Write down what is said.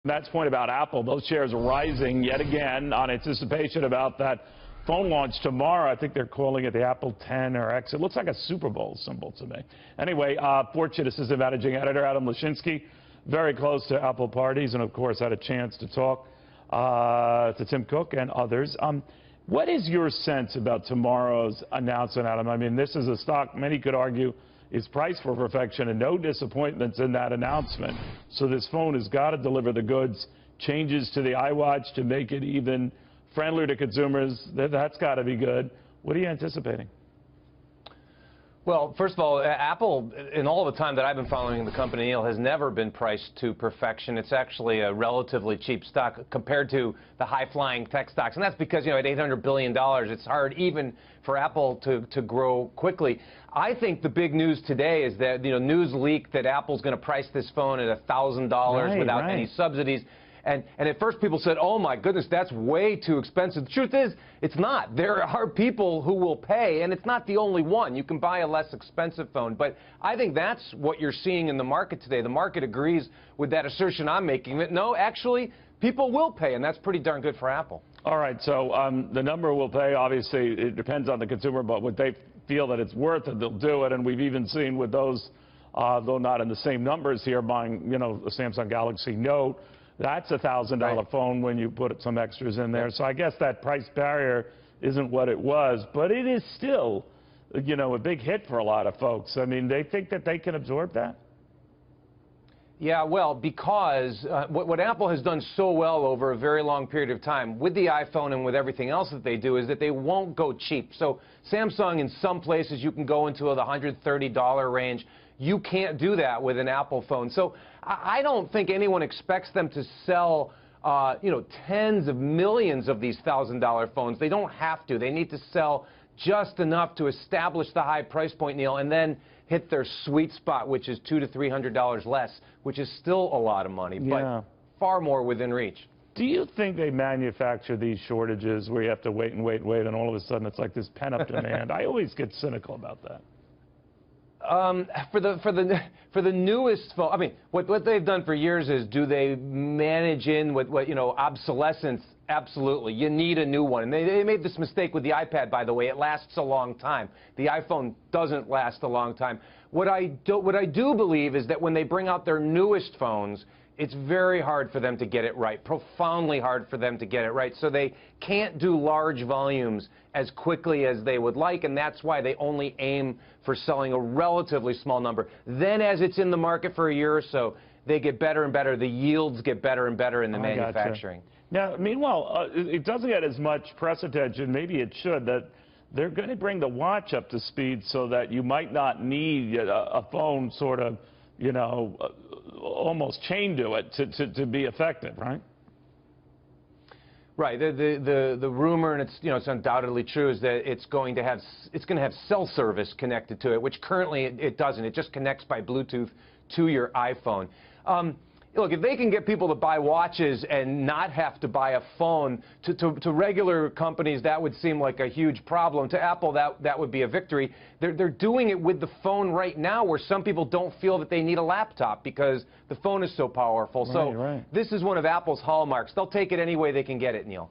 That's the point about Apple. Those shares are rising yet again on anticipation about that phone launch tomorrow. I think they're calling it the Apple 10 or X. It looks like a Super Bowl symbol to me. Anyway, Fortune assistant managing editor Adam Lashinsky, very close to Apple parties, and of course had a chance to talk to Tim Cook and others. What is your sense about tomorrow's announcement, Adam? I mean, this is a stock many could argue is priced for perfection, and no disappointments in that announcement. So this phone has got to deliver the goods. Changes to the iWatch to make it even friendlier to consumers. That's got to be good. What are you anticipating? Well, first of all, Apple, in all the time that I've been following the company, Neil, has never been priced to perfection. It's actually a relatively cheap stock compared to the high-flying tech stocks. And that's because, you know, at $800 billion, it's hard even for Apple to grow quickly. I think the big news today is that, you know, news leaked that Apple's going to price this phone at $1,000 without any subsidies. And at first people said, oh my goodness, that's way too expensive. The truth is, it's not. There are people who will pay, and it's not the only one. You can buy a less expensive phone. But I think that's what you're seeing in the market today. The market agrees with that assertion I'm making, that no, actually, people will pay, and that's pretty darn good for Apple. All right, so the number will pay, obviously, it depends on the consumer, but what they feel that it's worth it, they'll do it. And we've even seen with those, though not in the same numbers here, buying, you know, a Samsung Galaxy Note. That's a $1,000 phone when you put some extras in there. So I guess that price barrier isn't what it was, but it is still, you know, a big hit for a lot of folks. I mean, they think that they can absorb that? Yeah, well, because what Apple has done so well over a very long period of time with the iPhone and with everything else that they do is that they won't go cheap. So Samsung, in some places, you can go into the $130 range. You can't do that with an Apple phone. So I don't think anyone expects them to sell, you know, tens of millions of these $1,000 phones. They don't have to. They need to sell just enough to establish the high price point, Neil, and then hit their sweet spot, which is $200 to $300 less, which is still a lot of money, but far more within reach. Do you think they manufacture these shortages where you have to wait and wait and wait, and all of a sudden it's like this pent-up demand? I always get cynical about that. For the newest phone, I mean, what they've done for years is, do they manage in what you know, obsolescence? Absolutely. You need a new one. And they made this mistake with the iPad, by the way. It lasts a long time. The iPhone doesn't last a long time. What I do believe is that when they bring out their newest phones, it's very hard for them to get it right, profoundly hard for them to get it right. So they can't do large volumes as quickly as they would like, and that's why they only aim for selling a relatively small number. Then as it's in the market for a year or so, they get better and better. The yields get better and better in the manufacturing. Gotcha. Now, meanwhile, it doesn't get as much press attention, maybe it should, that they're going to bring the watch up to speed so that you might not need a phone sort of, you know, almost chained to it to be effective, right? Right. The rumor, and it's, you know, it's undoubtedly true, is that it's going to have cell service connected to it, which currently it doesn't. It just connects by Bluetooth to your iPhone. Look, if they can get people to buy watches and not have to buy a phone, to regular companies, that would seem like a huge problem. To Apple, that would be a victory. They're doing it with the phone right now, where some people don't feel that they need a laptop because the phone is so powerful. This is one of Apple's hallmarks. They'll take it any way they can get it, Neil.